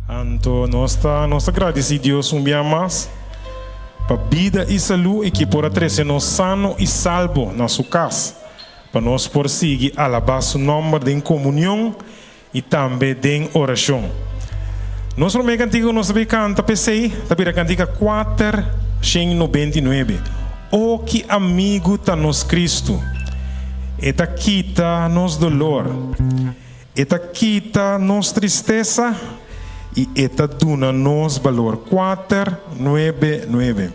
Anto nós agradecidos um dia mais para vida e saúde e que por trazer nós sano e salvo na sua casa. Para nós por seguir alabar o nome de comunhão e também de oração. Nós vamos cantar nós canta PC, também a cantiga 499. Oh que amigo tá nos Cristo. Eta quita nos dolor. Eta quita nos tristeza e eta duna nos valor. 499.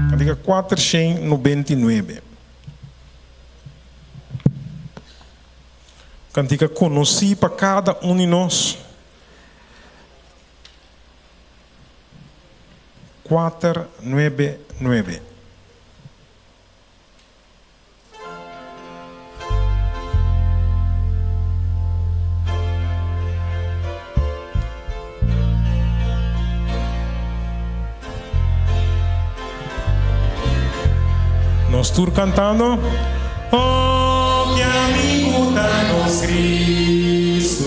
Cantiga 499. Cantiga conheci para cada de nós. 499. Nós estamos cantando. Oh, que amigo da nos Cristo,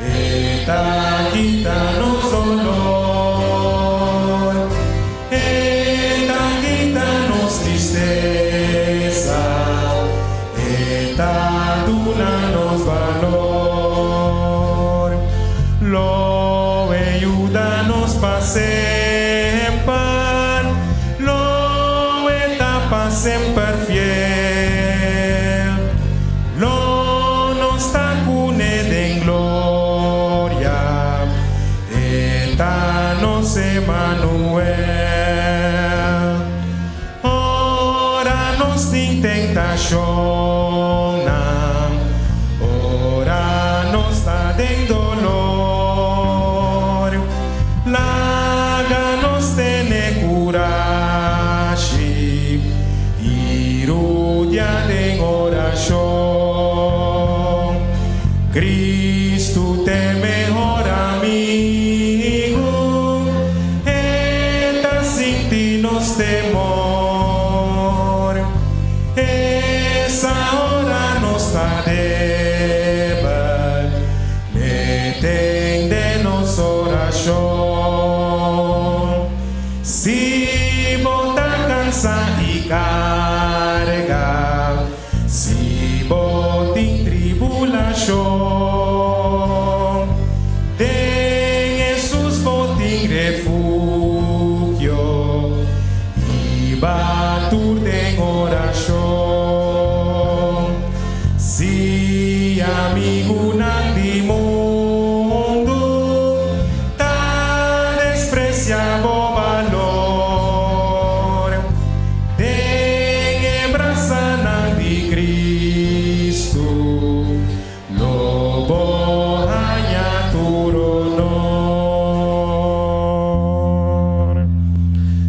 eta quita nos dolor, eta quita nos tristeza, eta duna nos valor, lo ayuda nos sempre, lo etapa sempre fiel, lo nos tacune de gloria, eta nos Emmanuel. Ora nos tem tentação, ora nos tá de dolor, laga nos tem coragem, irudia de oração. Cristo te melhor amigo, eta sinti nos temor, essa hora nos tá deba, ne tem de nos oração. Se bota cansa e carga, se bota em tribulação, tem Jesus bota em refúgio e batur tem oração. Se amigo não de mundo tá despreciado valor, tem braça não de Cristo, lobo raia turonor.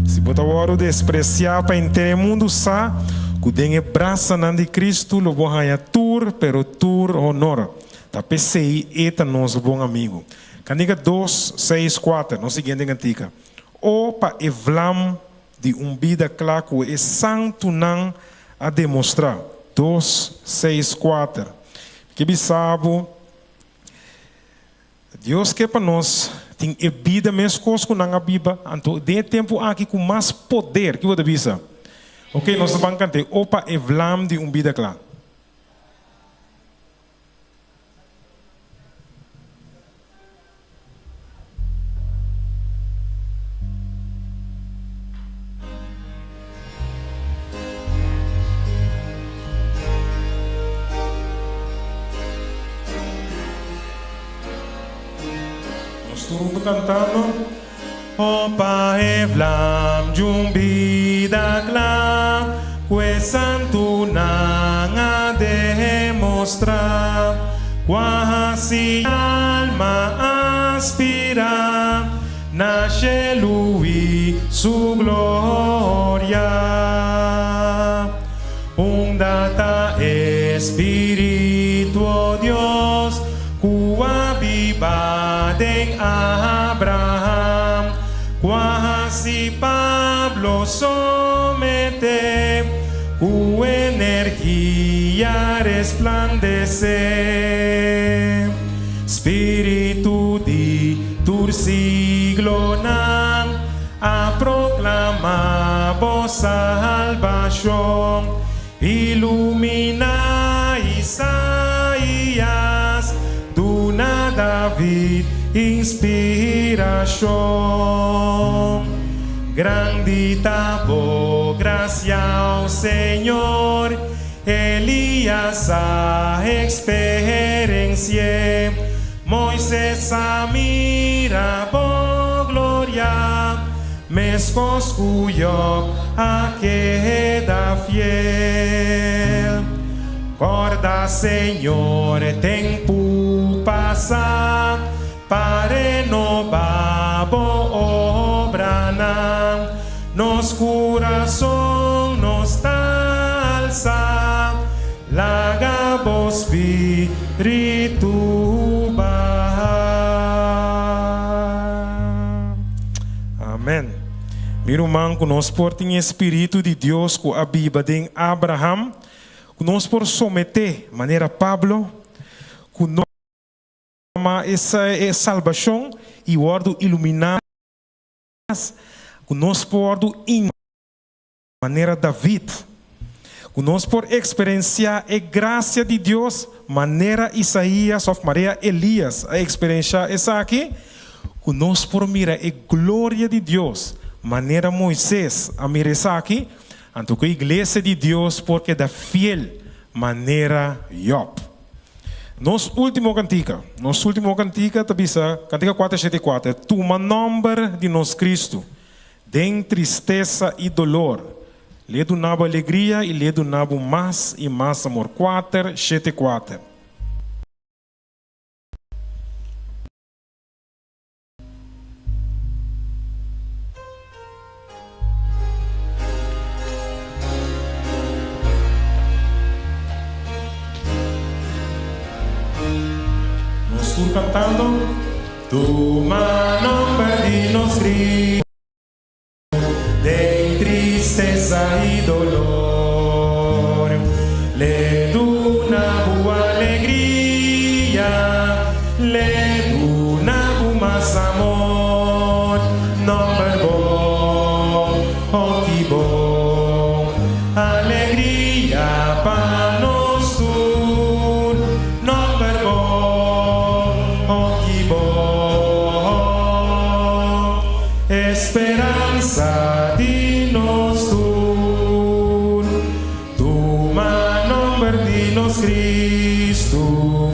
Se botar o ouro despreciar para inteiro mundo sa, que tem braça não de Cristo, lobo raia tur, pero tur honor. Tá pensei eta nosso bom amigo. Cantiga 264, no seguinte cantiga. O pa evlam de vida clara que é santo não a demonstrar. 264. Que bisabo Deus quer para nós tem vida mesmo conosco na Bíblia. Então, de tempo aqui com mais poder que você bisa. Ok, nós vamos cantar. O pa evlam de vida clara. Estamos cantando. Opa evlam vida clara, que santo não demostrar, quase alma aspira, nasce lui su gloria, data espíritu Dios, cua viva de Abraham, quasi Pablo somete, cu energia resplandece. siglo nan a proclamar vossa salvación. Ilumina Isaías, duna David inspiración. Grandita voz, gracia ao Señor, Elías a experiencia, Moisés a mira por gloria, mescos cuyo a queda fiel. Corda Señor, tempo passa, para renovar obra na nos coração nos alça, laga vos espírito ba. Amém. Meu irmão, que nós portem espírito de Deus que a Bíblia de Abraham, que nós por someter, maneira Pablo, que nós essa é salvação e o ordo iluminar, que nós por in maneira David, que nós por experienciar a graça de Deus, maneira Isaías ou Maria Elias, a experienciar essa aqui, que nós por mirar a glória de Deus, maneira Moisés, a mirar essa aqui, então que a igreja de Deus porque da fiel maneira Job. Nos último cantica tabisa, cantica 474, toma nombre de nos Cristo, den tristeza e dolor, lhe do nabo alegria e lhe do nabo mais e mais amor. 474. Cantando, toma nombre de nos Cristo, de tristeza y dolor, le do una boa alegría, le do una más amor, nombre bom, oh que bom, alegría para nos tur, nombre bom. Esperanza de nos tur, toma nombre de nos Cristo,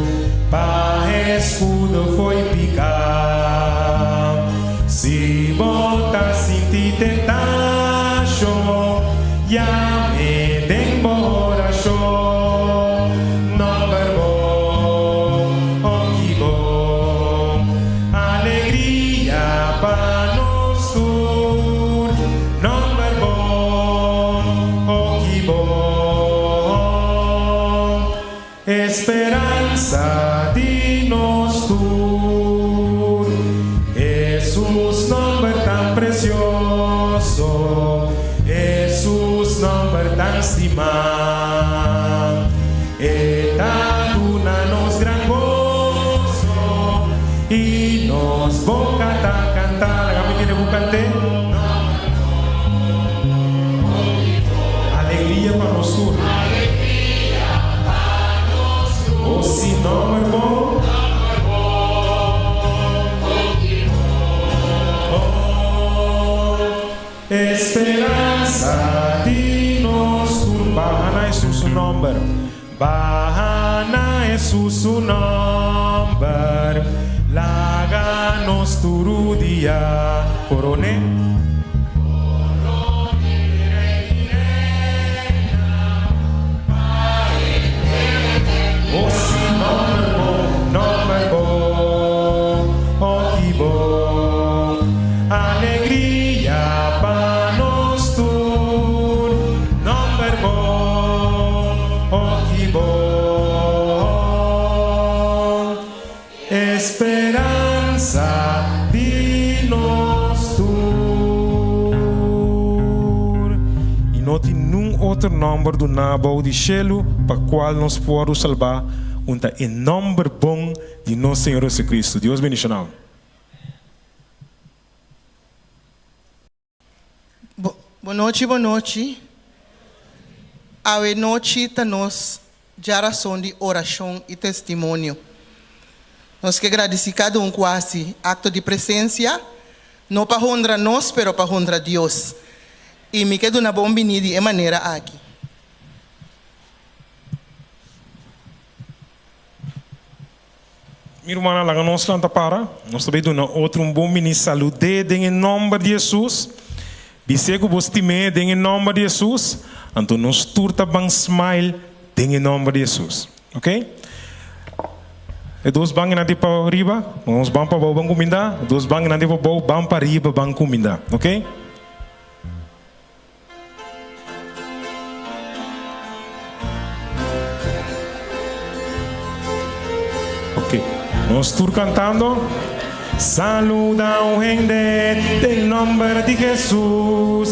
pa escudo foi picar, se bota sin ti tentação, ya me den boração, nombre bom, oh que bom, alegria pa esperanza de nos tur, Jesús nombre tan precioso, Jesús nombre tan estimado, eta duna nos gran gozo y nos boca tan cantar. ¿A mí tiene bucante? Alegría para nos tur. Oh, si no es bom, oh, esperanza de nos tur. Bahana Jesús su nombre, Bahana Jesús su nombre, laga nos turudia, corone. Oh, si nombre bom, oh que bom, alegria para nos tur, nombre bom, oh que bom, esperanza de nos tur. E não tem nenhum outro nome do nabo de cielo para qual nos podemos salvar, em nome bom de nosso Senhor Jesus Cristo. Deus bendicional. Boa noite. A noite está nos geração de oração e testemunho. Nós que agradecer cada um quase acto de presença, não para honrar nós, pero para honrar Deus. E me quedo na bom vinida de maneira aqui. Minha irmã, lá nós lá para, nós também damos outro bom ministro saúde em nome de Jesus. Bisego bostime em nome de Jesus. Então nós turta bang smile em nome de Jesus, ok? E dois bang nanti para riba, nós bang para bang comida, dois bang nanti para bang para riba bang comida, ok? Ok, nós tur cantando. Saluda o gente em nome de Jesus.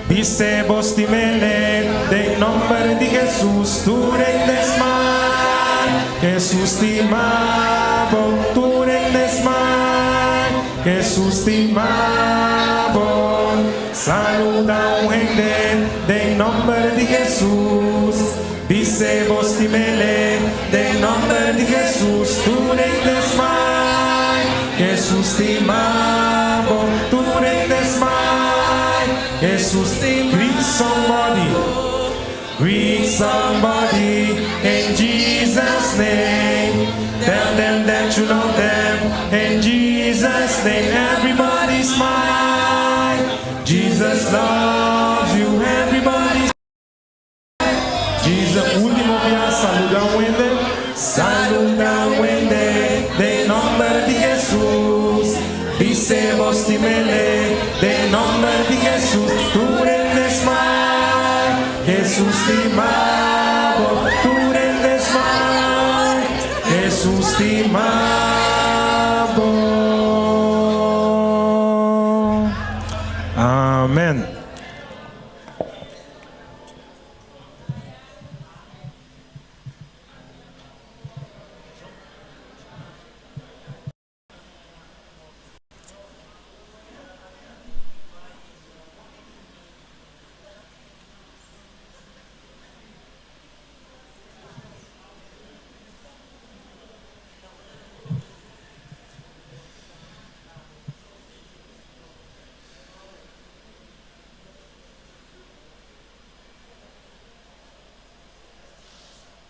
Dice vos timele em nome de Jesus. Tu rendes mal, Jesus te amabo. Tu rendes mal, Jesus te amabo. Saluda o gente em nome de Jesus. Dice vos timele em nome de Jesus. Tu rendes mal. Jesus te amabo, tu rendes mal. Jesus te greet somebody in Jesus' name. Tell them that you love them in Jesus' name. Everybody smile. Jesus loves you. Everybody. Jesus, último día, saluda a Wendy. Saluda a Wendy, de nombre de Jesús. Dice vos timele, de nombre de Jesús. Tú rendes mal, Jesús te amabo. Tú rendes mal, Jesús te amabo. Amén.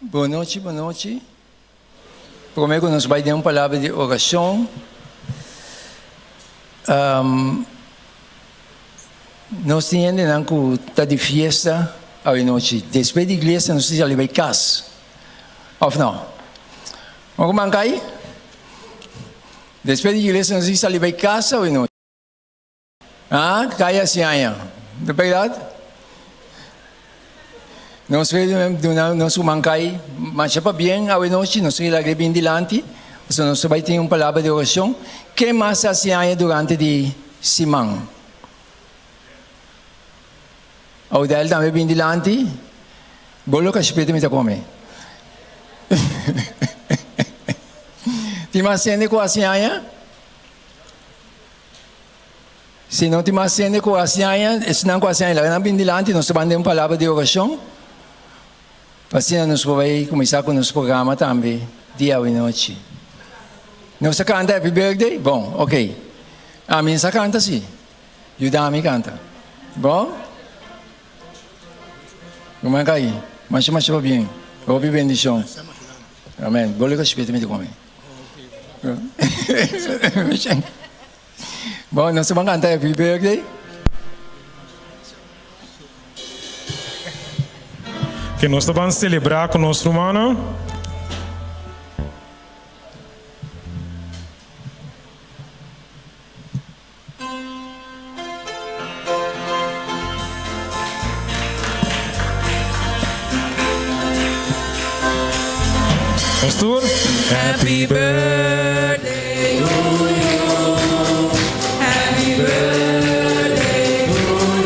Boa noite. Primeiro nós vamos dar uma palavra de oração. Nós temos que estar de festa à noite. Depois da igreja, nós temos que ir a casa. Ou não? Vamos mancar aí? Depois da igreja, nós temos que ir a casa à noite. Cai assim aí. Não é verdade? Nós vamos mancar, mas para bem, a noite, nós vamos ir bem dilante, nós vamos ter uma palavra de oração. Que mais assim aí durante de semana? Ao dela também bem dilante, bolo que a espírito me está comendo. Tem mais cena com assim aí? Se não tem mais cena com assim aí, se não com assim aí, lá bem dilante, nós vamos ter uma palavra de oração. Assim nós vamos começar com o nosso programa também, dia e noite. Nós canta Happy Birthday? Bom, ok. A mim sa canta sim. Ajuda-me canta. Bom? Como é que aí? Mas para bem. Ouve bendição. Amém. Bolo que o Espírito me come. Bom, nós vamos cantar Happy Birthday. Que nós vamos celebrar com o nosso irmão. Pastor, Happy birthday to you. Happy birthday to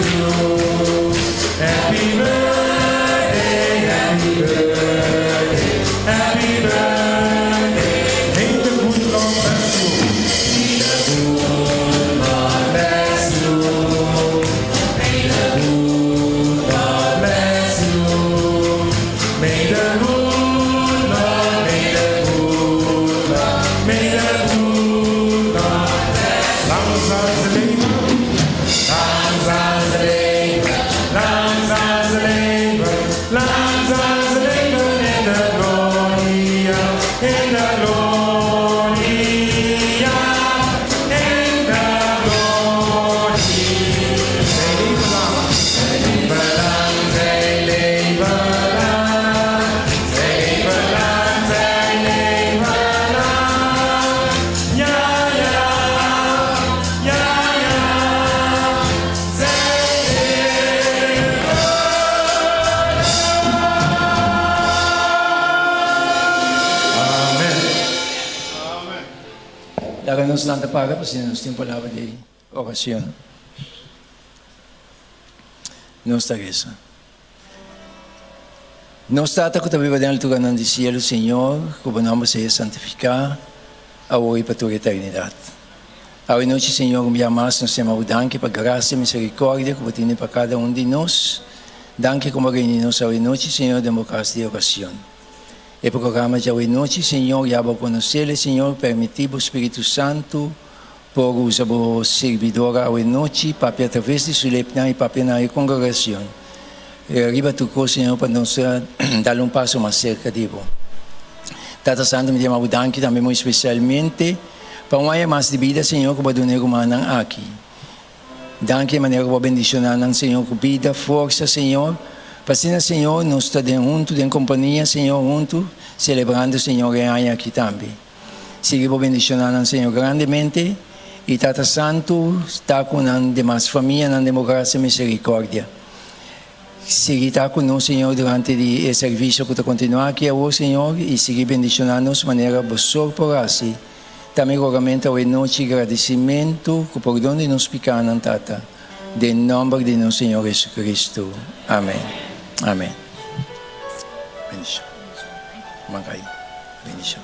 you. Happy birthday, happy birthday, happy birthday. May the good Lord bless you. May the good Lord bless you. May the good Láganos lang tapaga, pasinan nos tiempo palabra de oración. Nuestra iglesia. Nos trata que tabi en el lugar del cielo, Señor, que tu nombre sea santificado, ahora y para toda eternidad. Ahora noche, Señor, un día más nos llamamos danke por gracia y misericordia que tiene para cada uno de nosotros. Danke como reinos ahora noche, Señor, democracia de oración. El programa de hoy noche, Señor, ya va a conocerle, Señor, permitir Espíritu Santo por usar a servidora hoy noche, para a través de su lepna y para la congregación. Arriba tu cruz, Señor, para nos dar paso más cerca de vos. Tata Santo, me llamo danke también muy especialmente para uma mais de vida, Senhor, que vai donar humana aqui. Danke, maneira que vai bendicionar, Senhor, com vida, força, Senhor. Para assim, Senhor, nós estamos juntos, em companhia, Senhor, juntos, celebrando, Senhor, e aqui também. Siga para bendicionar, Senhor, grandemente. E Tata Santo está com as demais famílias, na democracia e misericórdia. Siga estar conosco, Senhor, durante o serviço que está continuando aqui, Senhor, e siga bendicionando-nos de maneira boa por assim. Também rogamento hoje noite agradecimento que por donde nos picaram, Tata. De nome de nosso Senhor Jesus Cristo. Amém. Amém. Bendição. Mancai. Bendição.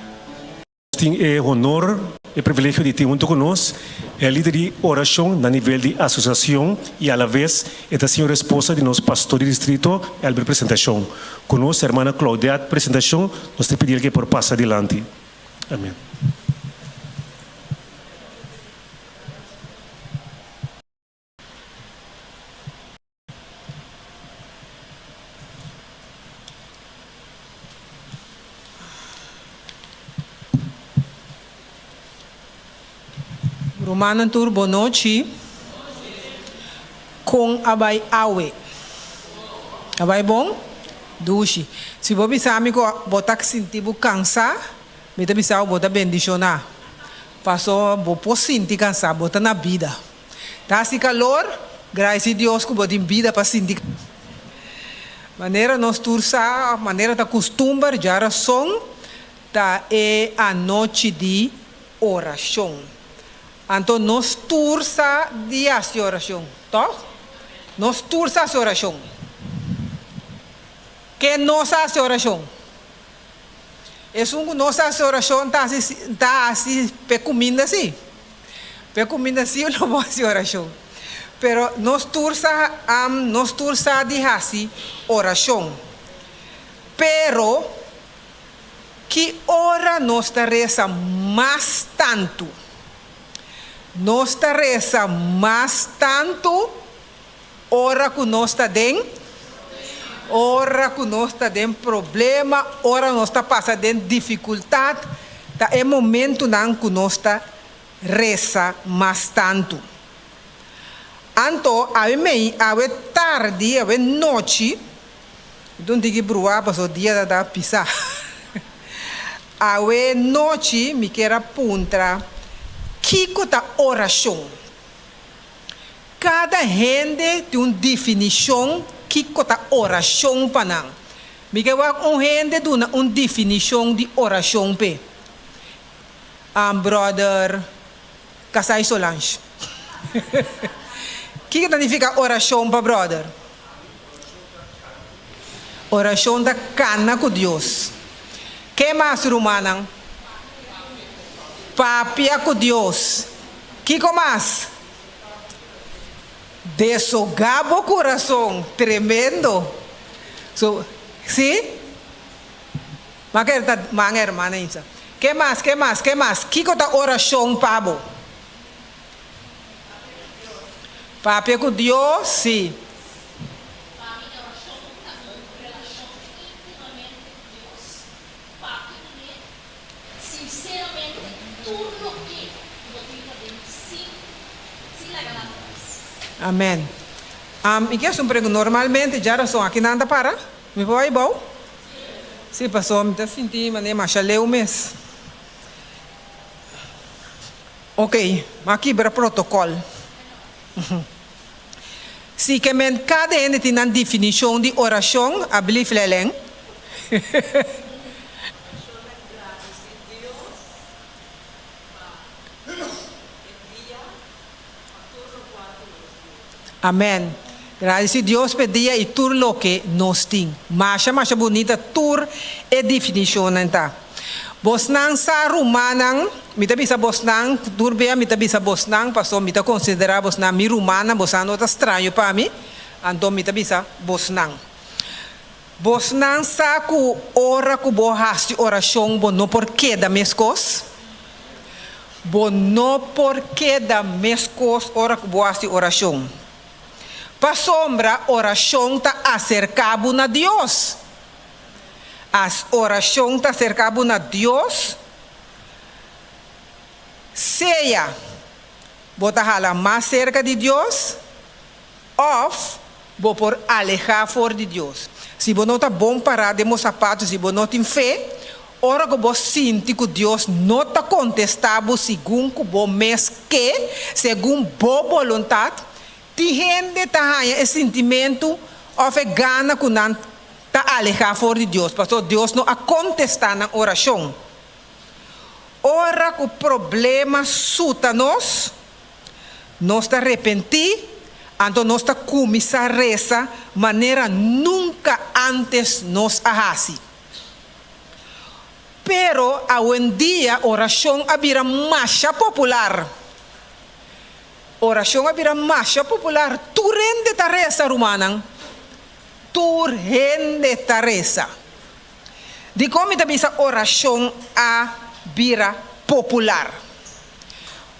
Tem honor e privilégio de ter junto conosco a líder de oração no nível de associação e, à la vez, é a senhora esposa de nosso pastor de distrito, a apresentação. Conosco, a irmã Claudia, apresentação, nós te pedimos que por passe adiante. Amém. Romana tur boa noite. Com abai awe. Abai bom? Dushi. Se você pensar que você está sentindo cansado, você bisa bota bendicionar. Passou você sentir cansado, bota na vida. Tá se calor, graças a Deus que você tem vida para sentir. Maneira nós tursa, maneira da costumbre, já era som, tá é a noite de oração. Então, nós tursa dia de oração, tá? Nós tursa a oração. Que nós faz oração? É um nossa oração tá assim, pecumina assim. Pecumina assim, eu não vou fazer oração. Pero nós tursa de assim oração. Pero que ora nós reza mais tanto. Nós reza mais tanto, ora que nós tem, ora que nós tem problema, ora nós passando em dificuldade, tá é momento não que nós reza mais tanto. Então, a tarde, a noite, não digo brua, mas o dia da pisar. A noite, me quero apontar que a oração. Cada gente tem uma definição que a oração para nós. Me quero gente tem uma definição de oração pe. Brother Casai Solange. Que significa oração para brother? Oração da cana com Deus. Que mais romana? Papia com Deus. Que mais? Desogar o coração. Tremendo. So, sim? Manga hermana isso. Que mais? Que mais? Que mais? Que a oração para Papia com Deus, sim. Amém. E que é um prego normalmente já são aqui nada para? Me foi bom? Sim, passou, me está sentindo, mas nem mais leu mês. Ok, aqui para protocolo. Se que cada gente tem uma definição de oração, abrir fleleng. Amém. Graças a Deus pedia e tur lo que nos tem. Masha bonita tur é definição nanta. Bosnang sa rumanang, mita bisa bosnang, tur bea mita bisa bosnang, paso mita considera bosnang mi rumana, bosano tá estranho para mim, então mita bisa bosnang. Bosnang sa ku ora ku bo hasti oração bo no porquê da mescos. Bo no porquê da mescos ora ku bo hasti oração. Pa sombra oração tá acercado na Deus. As oração tá acercado na Deus. Seja bota hala mais cerca de Deus, ou bo por alejar fora de Deus. Se você não está bom para de meus sapatos, se você não tem fé, ora que você sente que Deus não está contestando segundo que você mesmo quer, segundo boa vontade, tem gente que tem esse sentimento ou gana que não está alejado fora de Deus, porque Deus não a contestar na oração. Ora que o problema suta nós está arrepentir, então nós está começar a rezar maneira nunca antes nos ahasi. Pero hoje em dia oração abira mais popular. Oração abira mais popular. Tu rende ta reza rumanang. Tu rende ta reza. De como está bisa oração abira popular.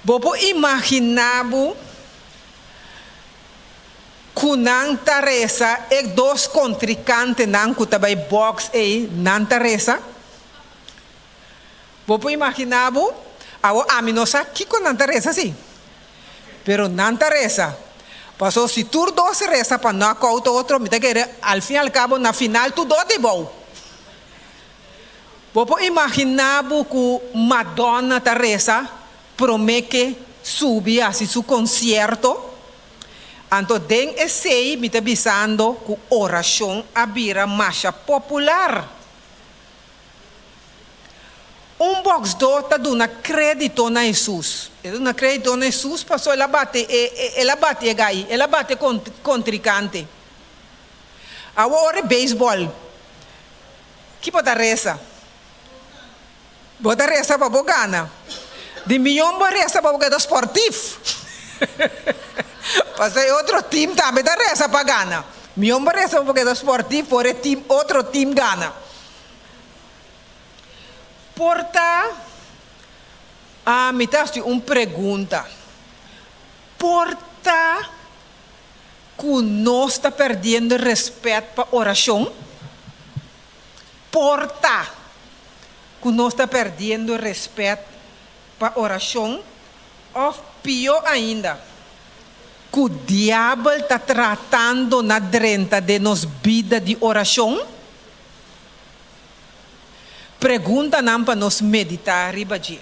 Bopo imaginabo kunang Teresa e dos contrincante nang kutabay box e nang Teresa. Bopo imaginabo awo aminosa kiko nang Teresa si. Pero nang Teresa pasó si tur dos reza pa no acauto otro mita que al fin y al cabo na final tu do de bom. Bopo imaginabo ku Madonna Teresa promete subir assim su concierto. Então, den esse me está avisando que a oração abira mais popular. Box do está dando crédito na Jesus. Ele dá crédito na Jesus, passou ela bate gai, ela bate contrincante. Agora beisebol. Que pode reza? Bota reza para bogana. De milhão para reza para bogana esportivo. Passei outro time também da reza para gana. Milhão para reza porque é esportivo, por outro time gana. Porta, me taste uma pergunta. Porta, que nós está perdendo respeito para oração? Porta, que nós está perdendo respeito para oração? Ou pior ainda, que o diabo está tratando na drenta de nos vida de oração? Pergunta não para nos meditar ribaji.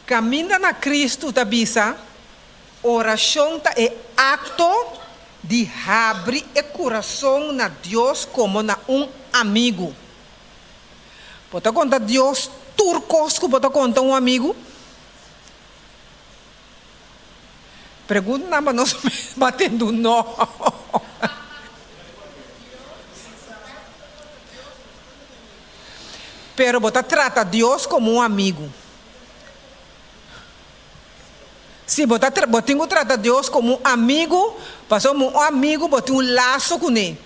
Caminha na Cristo tá bisa, oração tá é acto de abrir o coração na Deus como na amigo. Pode contar Deus turcos que pode contar amigo? Pergunta não para nós batendo não. Pero você trata Deus como amigo. Se você trata Deus como amigo, passou um amigo, você tem laço com ele.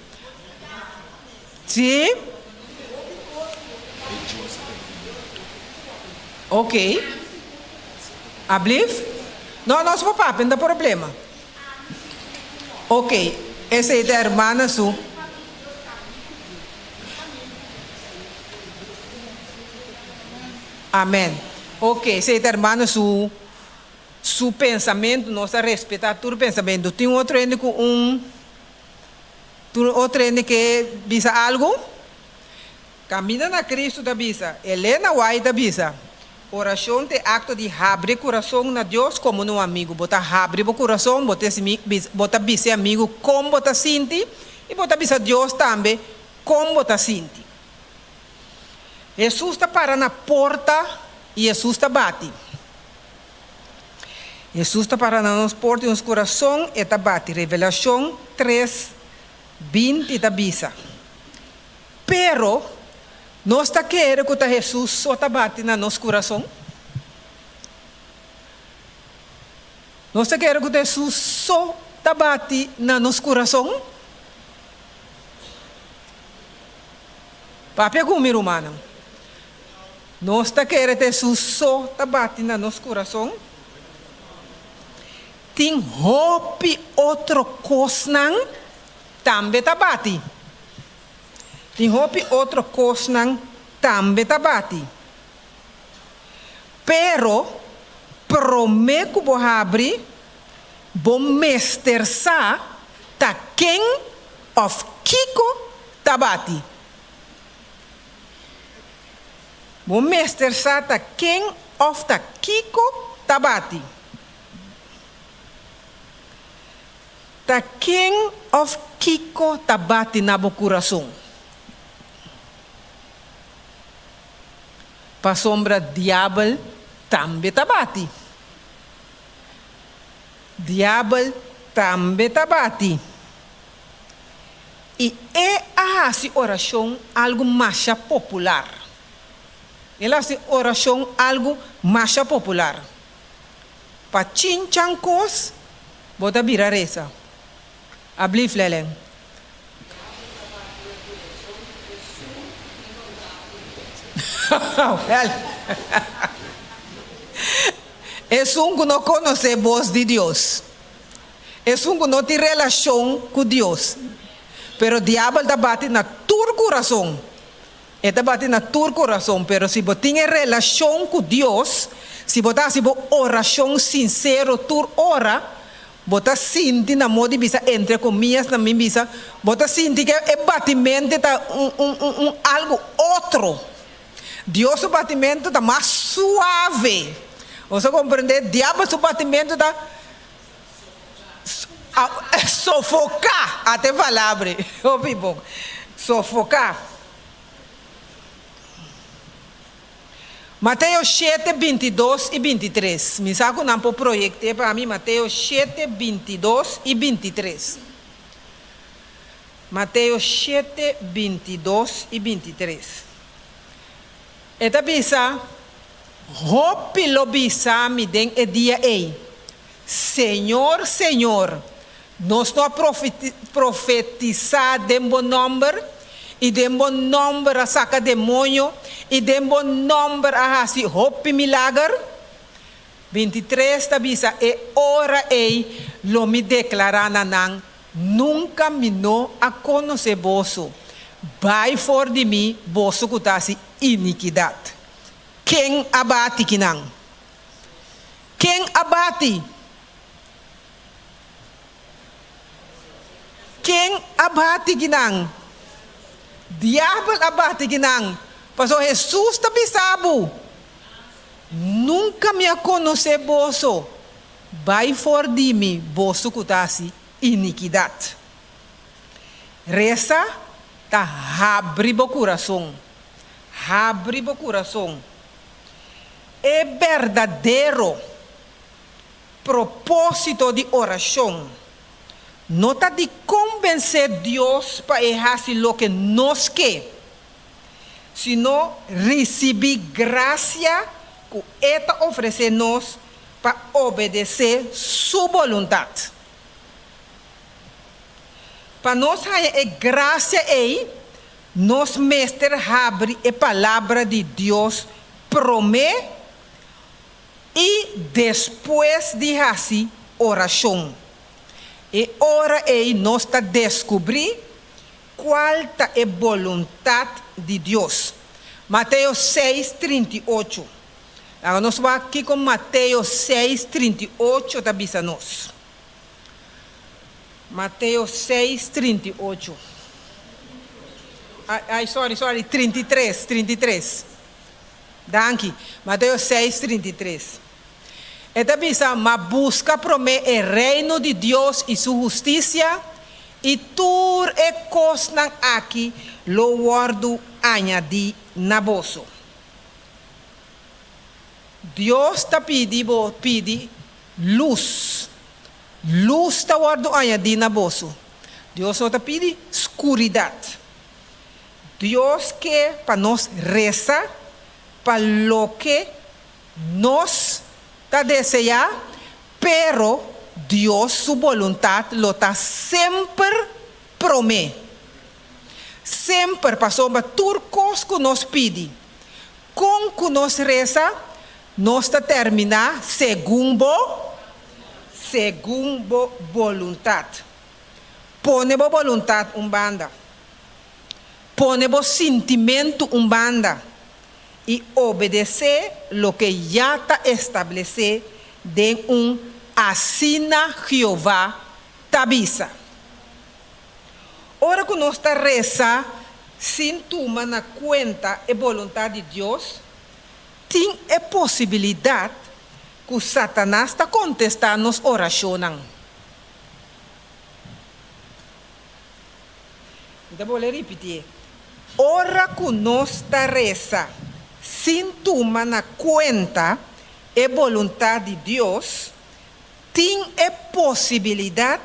Sim? Ok. Abliv? Não, não, papá, não tem problema. Ok. Essa é a irmã sua. Amém. Ok, essa é a irmã sua. Su pensamento, nós a respeitar todo pensamento. Tem outro ende com outro ende que visa algo? Camina na Cristo da visa. Helena White da visa. Oração é acto de abrir coração na Deus como um amigo. Bota abrir o coração, bota bisa amigo como bota sente e bota bisa Deus também como bota sente. Jesus está para na porta e Jesus está bate. Jesus está para nos porta em nosso coração e bate. Revelação 3, 20 e bisa. Pero, nós está querendo que Jesus só bate na nosso coração. Nós está querendo que Jesus só bate na nosso coração. Papi comigo, mano. Nós está querendo que Jesus só bate na nosso coração. Tem hope outro coisa também bate. Tem hope outro coisa também bate. Pero prometo que vou abrir, bom mestre sa ta quem of Kiko tabati. Bom mestre sa ta quem of ta Kiko tabati. Ta quem of Kiko tabati na bo coração. Pa sombra diabo também tabati. Diabo também tabati. E é a oração algo mais popular. Ela é oração algo mais popular. Pa chinchancos, bota vira reza. Abli flelen. É que não conhece a voz de Deus. É que não tem relação com Deus. Pero o diabo está batendo na teu coração. Ele está batendo na teu coração. Pero se você tem relação com Deus, se você tem oração sincera, tu ora, você sente na modo de bisa entre comillas na minha bisa, você sente que o batimento está algo outro. Deus o batimento está mais suave. Você compreende? Diabo o batimento está sofocar até palavra. Ouvi bom. Sofocar. Mateus 7, 22 e 23. Me saco não para o projeto para mim. Mateus 7, 22 e 23. Mateus 7, 22 e 23. Eta bisa, hopi lo bisa mi den e dia ei. Senhor, Senhor, nós não profetizar de bom nome, e de bom nome a saca demônio, e de bom nome a hasi hopi milagre. 23 ta bisa, e ora ei, lo me declarar nanang, nunca me no a conhecer vosso. Vai for de mim, vosso kutasi iniquidade. Quem abate kinang? Quem abate? Quem abate kinang? Diabo abate kinang. Pastor Jesus tabi sabo. Nunca me conhece vosso. Vai for de mim, vosso kutasi iniquidade. Reza ta abre o coração. Abre o coração. É verdadeiro propósito de oração. Não está de convencer Deus para fazer o que nós queremos, sino receber graça que Ele oferece nos para obedecer sua vontade. Para nós ter graça aí, nós mestre abre a palavra de Deus, promete e depois de assim oração. E ora aí nós está descobrir qual é a vontade de Deus. Mateus 6, 38. Agora nós vamos aqui com Mateus 6, 38, está bisa nós. Mateus 6, 38. Sorry, 33. Danke. Mateus 6, 33. Esta bisa, mas busca promete o reino de Deus e sua justiça, e tudo é coisa aqui, lo guardo añadir na vosso. Deus está pedindo luz. Luz está guardo añadir na bolso. Deus não te pede escuridade. Deus quer para nós rezar para lo que nós está desejar, pero Deus, sua vontade, lo está sempre promete. Sempre passou para turcos que nós pede. Com que nós reza, nós está terminar segundo vontade. Pone a vontade banda. Pone o sentimento banda. E obedecer lo que já está estabelecido de assina Jeová tabisa. Ora que nós está reza, sem tomar na conta a vontade de Deus, tem a possibilidade que Satanás está contestando nos orações. Então vou repetir. Ora que nós está reza, sem tomar na conta a vontade de Deus, tem a possibilidade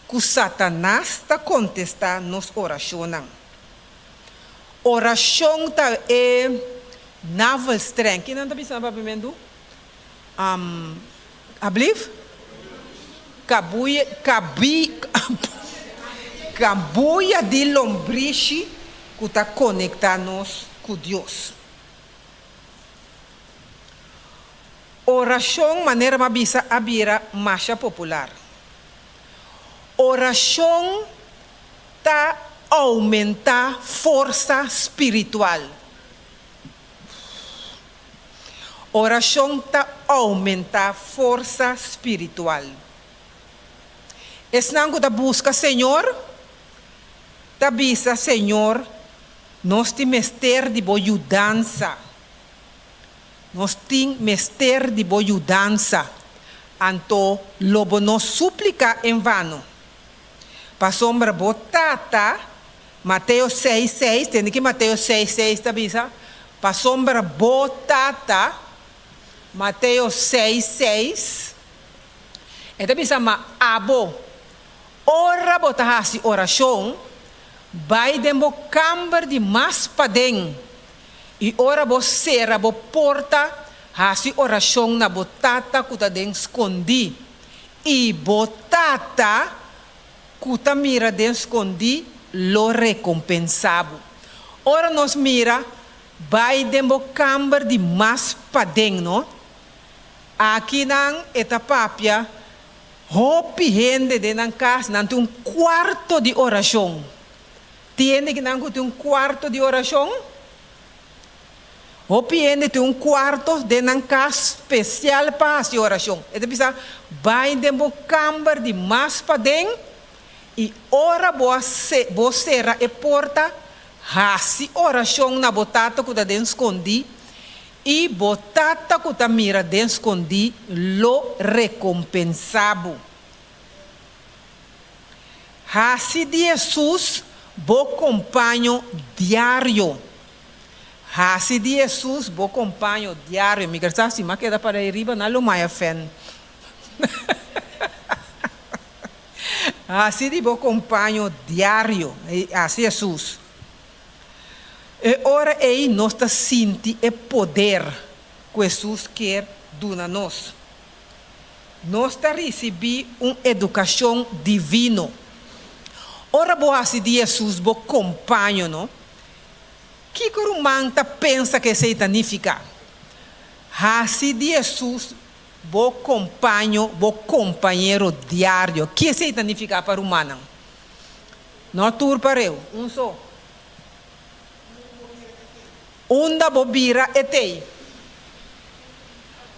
que Satanás está contestando nos orações. Oração é navel streng. Quem não está pensando para primeiro? Ablief? Cabuia de lombriche que está conectando-nos com Deus. Oração, maneira mabisa, abira marcha popular. Oração está aumentar força espiritual. Oração está aumentar força espiritual. Esnango da busca, Senhor, tá bisa, Senhor, nós temos mester de boa mudança. Nós temos mester de boa mudança. Anto, lobo nos suplica em vano. Passombra botata, Mateus 6:6, tem que Mateus 6:6 tá bisa? Passombra botata, Mateus 6:6. Eta bisa ma abo. Ora botahasi oração, vai demo camber de mas padeng. E ora você a porta, hasi oração na botata kuta den escondi. E botata kuta mira den escondi lo recompensabo. Ora nos mira, vai demo camber de mas padeng, no? Aqui nang etapapia, hopi gente de nang casa, nang tem quarto de oração. Tiene que nang tem quarto de oração? Hopi gente tem quarto de nang casa especial para a oração. Então bisa, vai demo camber de mas padeng e ora você e porta hasi oração na botata que den escondi e botata que mira den escondi lo recompensabo. Hasi de Jesus bo companho diário. Hasi de Jesus bo companho diário. Me grasa se ma queda para arriba na lo maia fen. Hasi de bo companho diário. Hasi Jesus. E ora aí nós está sentindo o poder que Jesus quer dar nós. Nós está recebendo uma educação divina. Ora boa se de Jesus bo companheiro, não? Que o humano pensa que significa? Assim de Jesus bo companheiro diário. Que significa para o humano? Não tur para eu, só. Unda bobira etei.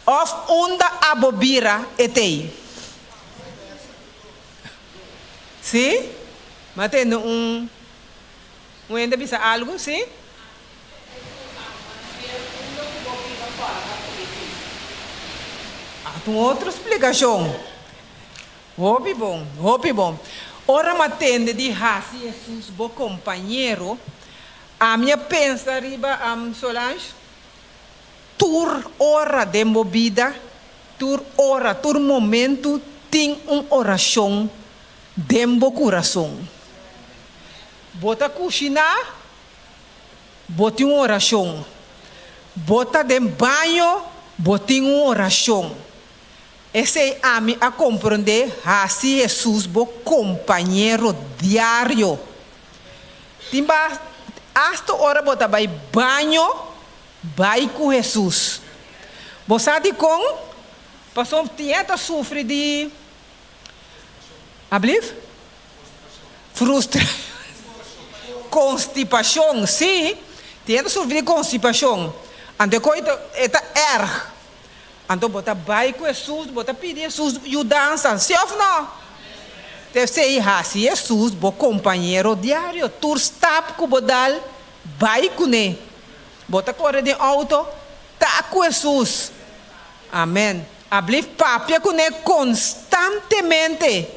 Of unda abobira etei. Sim? Mas tem ainda bisa algo, sim? Tem outra explicação. Hopi bom. Ora matende de hasi Jesus bo companheiro. A minha pensa riba Solange, tur ora de movida tur hora, tur momento, tem oração dentro do coração. Bota cozinhar, bota oração. Bota dentro banho, bota oração. Esse é a mim a compreender, assim Jesus, bo companheiro diário. Timba, hasta hora bota vai banho, vai com Jesus. Você sabe com? Passou tieta sofre de, abliv? Frustração, constipação, sim. Tieta sofre de constipação. Ante coisa eta erg. Ante bota vai com Jesus, bota pedir Jesus ajudança, se ou não? Deve ser assim, Jesus, bo companheiro diário, tur stap com bodal, vai com ele. Bota correr de auto, tá com Jesus. Amém. Abrir papia com ele constantemente.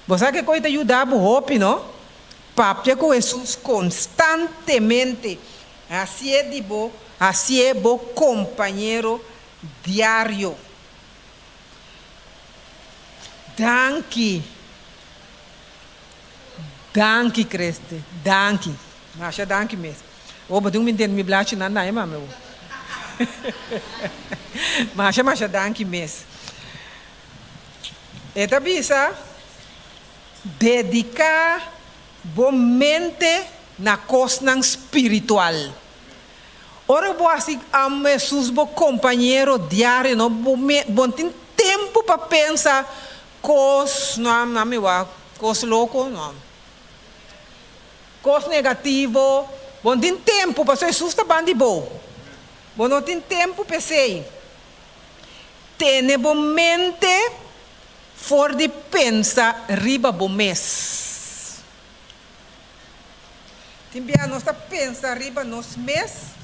Você sabe que coisa ajuda o hope, não? Papia com Jesus constantemente. Assim é de bo, assim é bo companheiro diário. Danke. Danke, Christe. Danke. Mas é danke mesmo. O badung me entende me blache na nae meu. Mas é danke mesmo. Eta bisa dedicar bo mente na coisa espiritual. Ora bo assim am Jesus bo companheiro diário, no bom tem tempo para pensar cos não me va, cos louco não. Cos negativo, bom tem tempo para Jesus está bem de bom. Bom não tem tempo para sei. Tem bo mente for de pensar riba bo mês. Tem bem nós está pensar riba nos mês.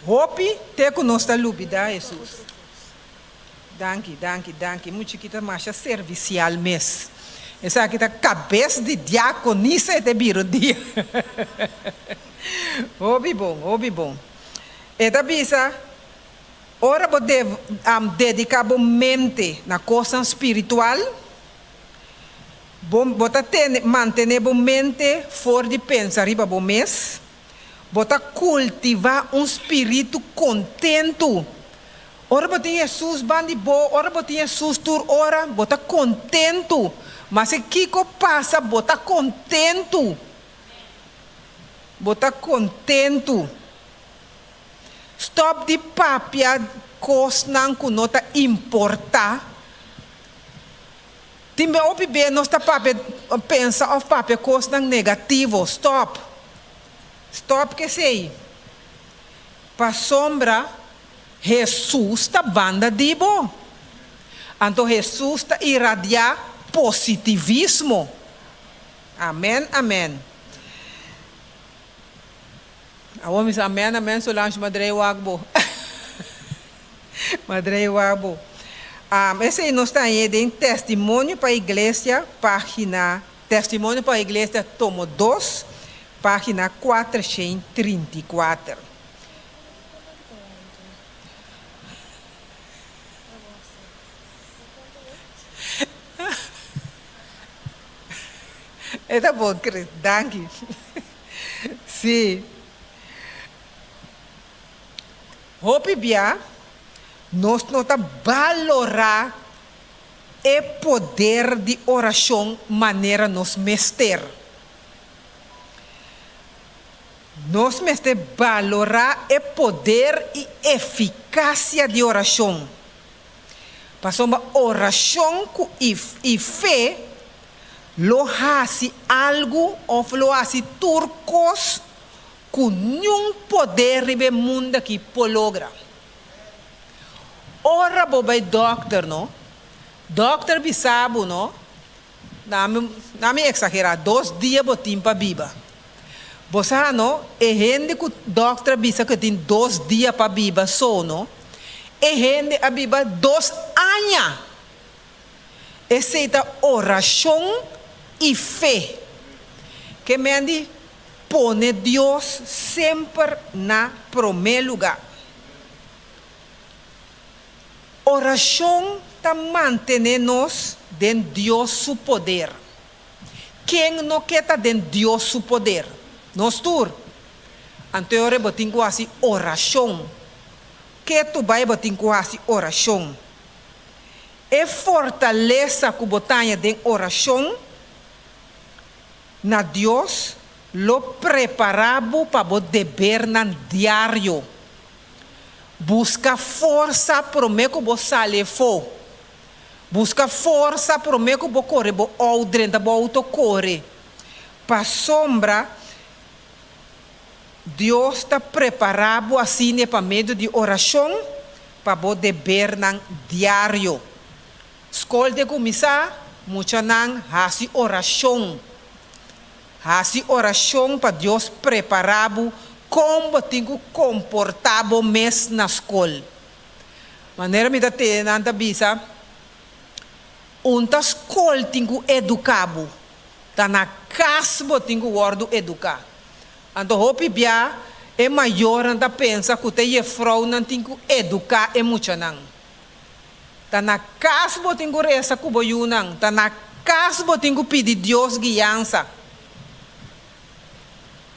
Hope te que nós está lubida Jesus. Danke. Muito chiquita mais servicial mês. Essa aqui tá cabeça de diaconisa de biro dia. Obi bom. Eta bisa ora pode dedicar bom mente na coisa espiritual. Bom bota manter bom mente for de pensar riba bom mês. Bota cultivar espírito contento. Ora bota Jesus bandi bo, ora bota Jesus tur ora, bota contento. Mas se Kiko passa, bota contento. Bota contento. Stop de papia cos não que nota importar. Timbe opi bem nós tá papia pensa of papia cos não negativo. Stop que sei. Para sombra Jesus está banda de bo. Então Jesus está irradiar positivismo. Amém. Vamos amém, solange madrei wagbo. Madrei wagbo. Esse aí nós está aí em Testemunho para a Igreja, página Testemunho para a Igreja, tomo 2, página 434. Tá bom, Cris, danke. Sim. Hope bia, nós não tá valorar o poder de oração maneira nos mester. Nós mester valorar o poder e eficácia de oração. Passou uma oração e fé. Lo hace algo ou lo hace turcos com nenhum poder ribe mundo que pologra. Ora bobai doctor no, doctor bisabo no, não me exagerar, 2 dias botim para biba. Você no, gente que doctor bisa que tem 2 dias para biba só no, gente a biba 2 anos. Essa é a oração e fé que me pone Deus sempre na primeiro lugar. Oração está mantendo-nos dentro de Deus seu poder. Quem não quer estar dentro de Deus seu poder? Nós tur. Então eu botin quase oração. Que tu vai botin quase oração. É fortaleza que botanha dentro oração. Na Deus lo preparado para o dever nan diário. Busca força para o que você sale fo. Busca força para o que você corre, bo outro, bo auto corre. Para sombra, Deus está preparado assim para meio de oração para o dever nan diário. Escola de começar, muita nan hasi oração. Hasi oração para Deus preparado como tenho comportado mês na escola. Maneira me dá nada bisa. Unta escola tenho educado. Tá na casa tenho guardo educar. Então hope bia é maior anda pensa que te é frau não tenho educar é muito não. Tá na casa tenho reza que boiu não. Tá na casa tenho pedir Deus guiança.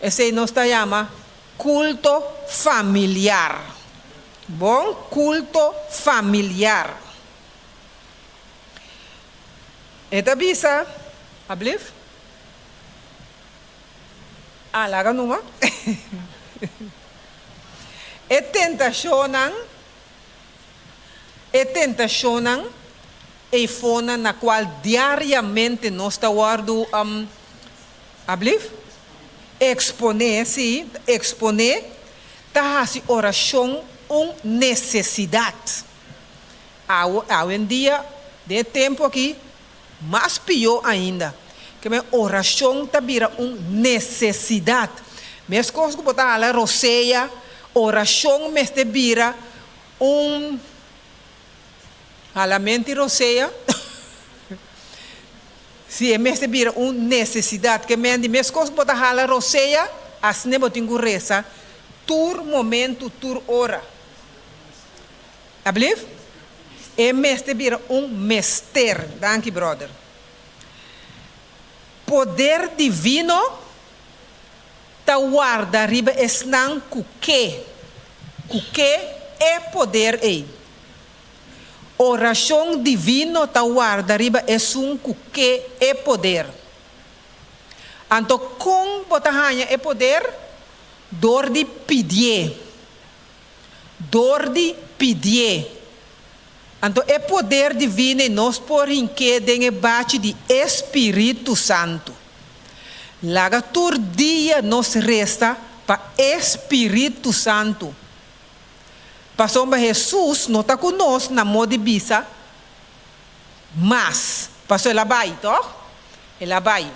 Esse nos chama culto familiar. Bom, culto familiar. Eta bisa, ablif? Laga numa. E tentação e fona na qual diariamente nós está guardo ablif? Exponer, tá assim oração necessidade. Hoje em dia, de tempo aqui, mais pior ainda, que a oração tá vira necessidade. Mas coisas que botar a roceia, oração mas te vira a la mente roceia. Se é mesmo vira necessidade, que me mesmo coisa botar hala roceia, assim não tenho reza, tur momento, tur hora. Abliv? É mesmo vira mester, danke brother. Poder divino, ta guarda riba esnan kuke é poder ei. Oração divino ta guarda riba é que é poder. Então, com botahanha é poder, dor de pedir. Então, é poder divino e nós por que den bate de Espírito Santo. Laga tur dia nos resta para Espírito Santo. Pastor Jesus não está conosco na moda de bisa, mas, pastor, ela vai, toh? Ela vai.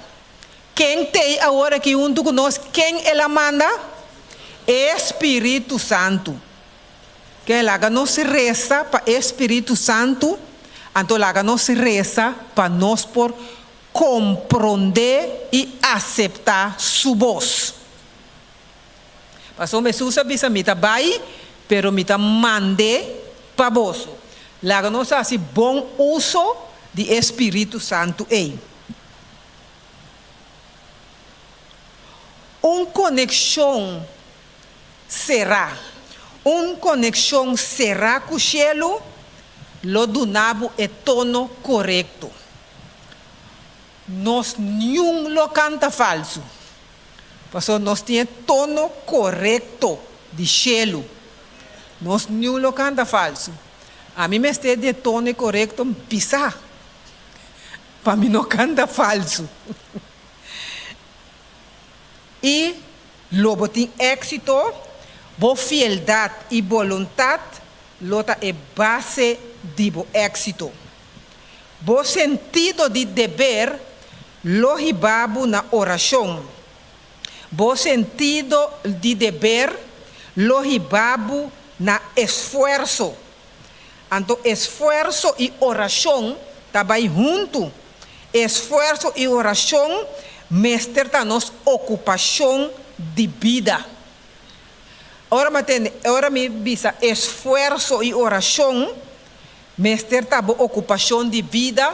Quem tem agora que junto conosco, quem ela manda? Espírito Santo. Que ela nos reza para Espírito Santo, então ela nos reza para nós por compreender e aceitar sua voz. Pastor Jesus avisa me vai. Pero me mande para vos. Lá nós assim bom uso de Espírito Santo ei. Conexão será com o cielo, lo donavo é tono correto. Nós nenhum lo canta falso. Porque nós temos tono correto de cielo. Nós não lo canta falso. A mim me está de tono correto pisar. Para mim não canta falso. E logo tem êxito, boa fieldade e vontade, lota é base de bo êxito. Bo sentido de dever, lo ribabo na oração. Bo sentido de dever, lo ribabo na esforço. Então, esforço e oração também junto. Esforço e oração mestre da nossa ocupação de vida. Ora me visa esforço e oração Mester tabo ocupação de vida,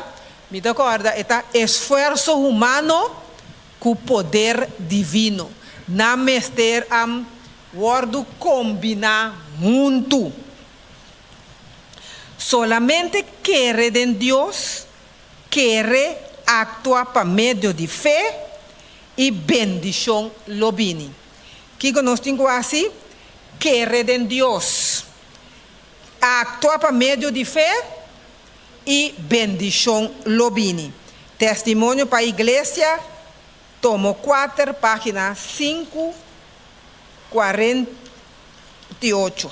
me dá corda, é esforço humano com poder divino. Na mester am word combinar muito. Solamente querer em Deus, querer actuar por meio de fé e bendição lobini. Que nós temos assim, querer em Deus, actuar por meio de fé e bendição lobini. Testemunho para a igreja, tomo 4, página 548.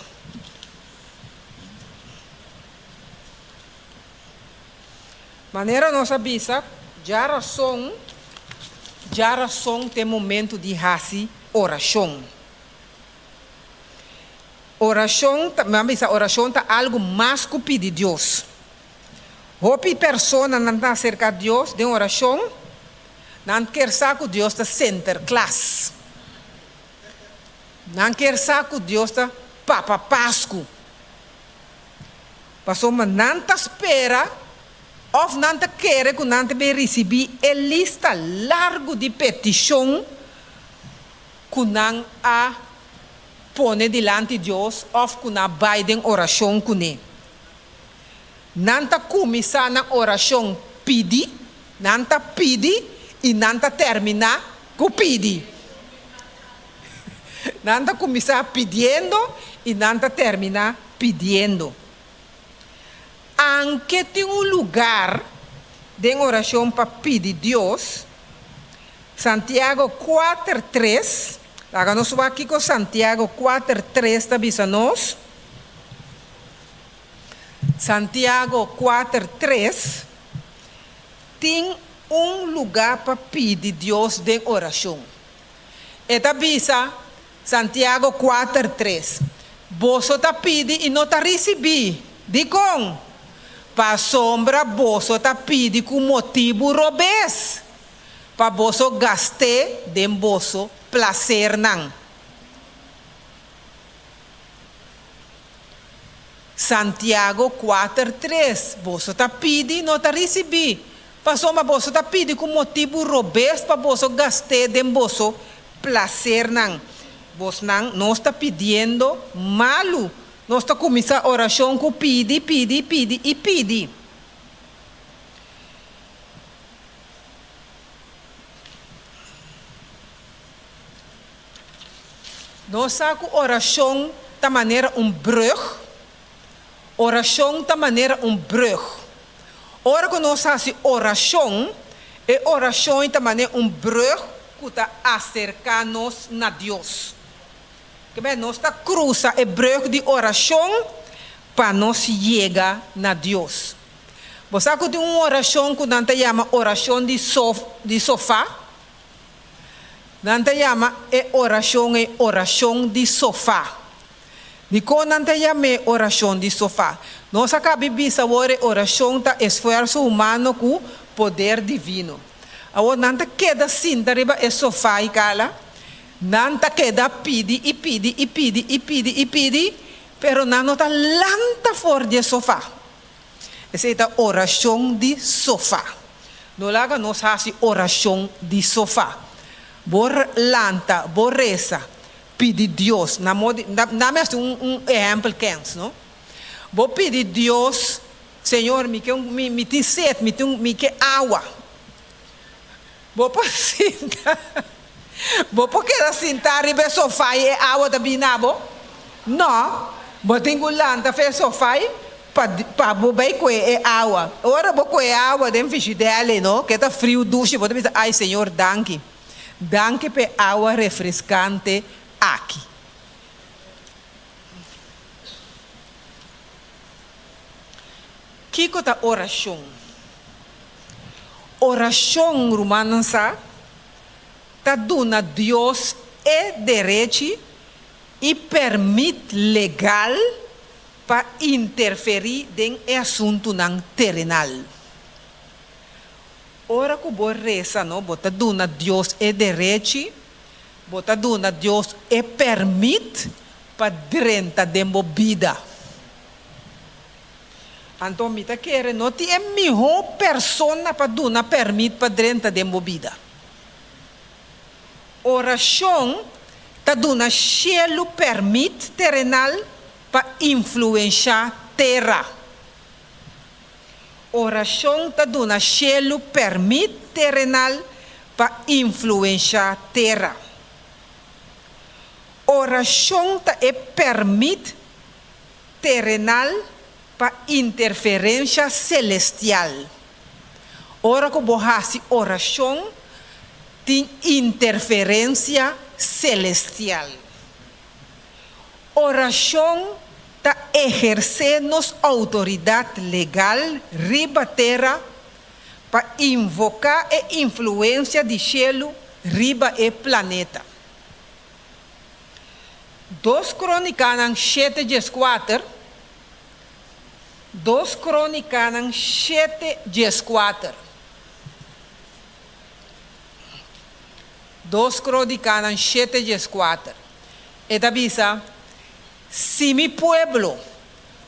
Maneira nossa bisa, já razão tem momento de raci oração. Oração tá algo mais que pedir Deus. Hopi pessoa não está cerca de Deus, de oração, não quer saber que Deus está center class. Não quer saber que Deus está papa Páscoa. Passou, mas não está espera, ou não está quer que não está receber a lista larga de petição que não a põe diante de Deus, ou que não vai em oração com ele. Não está começar na oração pedir, não está pedir e não está terminar com pedir. Não está começar pedindo e não está terminar pedindo. Aunque tem lugar de oração para pedir Deus, Santiago 4:3, agora nós vamos aqui com Santiago 4:3, está avisando nós. Santiago 4:3 tem lugar para pedir Deus de oração. Esta avisa Santiago 4:3. Você está pedindo e não está recebendo. De com? Para sombra, você está pedindo com motivo robês. Para você gastar de você prazer não. Santiago 4:3. Você está pedindo e não está recebendo. Para sombra, você está pedindo com motivo robês para você gastar de você prazer não. Você não está pedindo malo. Nós está começando a oração com pede. Nós sabemos que oração da maneira brug. Oração da maneira brug. Ora que nós fazemos oração, é oração da maneira brug que está acercar-nos a Deus. Que bem, nós está cruza é brug de oração para nós chegar a Deus. Você sabe que tem uma oração que não te chama oração de sofá? Não te chama oração de sofá. De quando não te chama oração de sofá. Nós acabamos de saber oração da esforço humano com poder divino. Agora não te queda assim, arriba é sofá e cala. Não te queda pede, pero não está lanta fora de sofá. Essa é a oração de sofá. Não laga nós fazemos oração de sofá. Bor lanta, bor reza, pede Deus. Na mesma exemplo que não? Vou pedir Deus, Senhor, me tem sede, me quer água. Vou sentar. Vou porque sentar e ver sofá e água da binabo? Não. Vou ter que lanta fez sofá para bobar com água. Ora vou com água dentro de dele, não? Que está frio, duche. Vou dizer, ai Senhor, danke. Danke por água refrescante aqui. Que é a oração? Oração romana está dando a Deus direito e permite legal para interferir em assunto terrenal. Ora que você reza, não, você dando a Deus direito, você dando a Deus permite para dentro de vida. Então, me tá querendo, não tem melhor persona para dar permite para dentro de movida. Oração tá dando cielo permite terrenal para influenciar terra. Oração tá dando cielo permite terrenal para influenciar terra. Oração tá permite terrenal para interferência celestial. Ora que borrasse oração tem interferência celestial. Oração está exercendo autoridade legal riba terra para invocar a influência de cielo riba e planeta. 2 Crônicas 7:4. 2 Crônicas 7:4. 2 Crônicas 7:4. Esta avisa, si mi pueblo,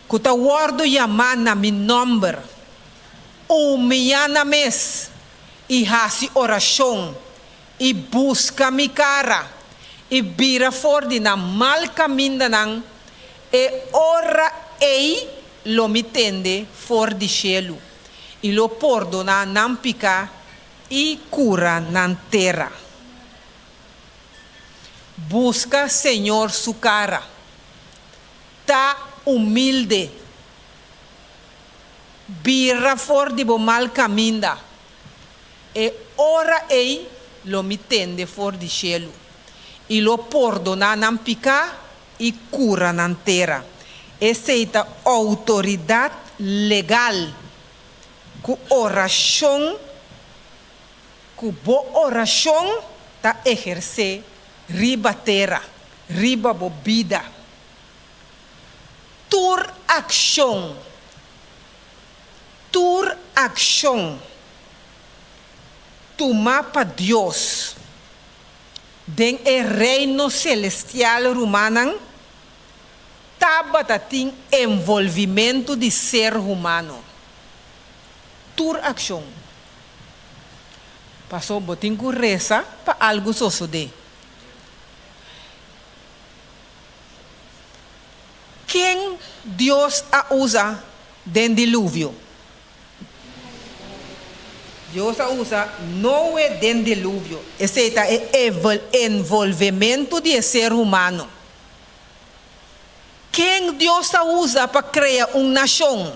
que está guardo llamar na mi nombre, humillana mes, y hace oración, y busca mi cara, y vira for de na mal camino nan, e ora ei lo mitende for di cielo, y lo perdona nan pica, y cura nan terra. Busca, Señor, su cara. Está humilde. Vira for de bo mal camino. E ora ei lo mitende for di cielo. Y lo perdona nan pica y cura nan terra. Esa es la autoridad legal. Cu oración, cu bo oración ta ejerce riba terra, riba bo vida. Tur acción. Tur acción. Tu mapa Dios. Den el reino celestial romano. Tabatating envolvimento de ser humano. Tur acción. Passou botin com reza para algo suceder. Quem Deus a usa den dilúvio? Deus a usa não é den dilúvio. Esse é o envolvimento de ser humano. Quem Deus a usa para criar uma nação?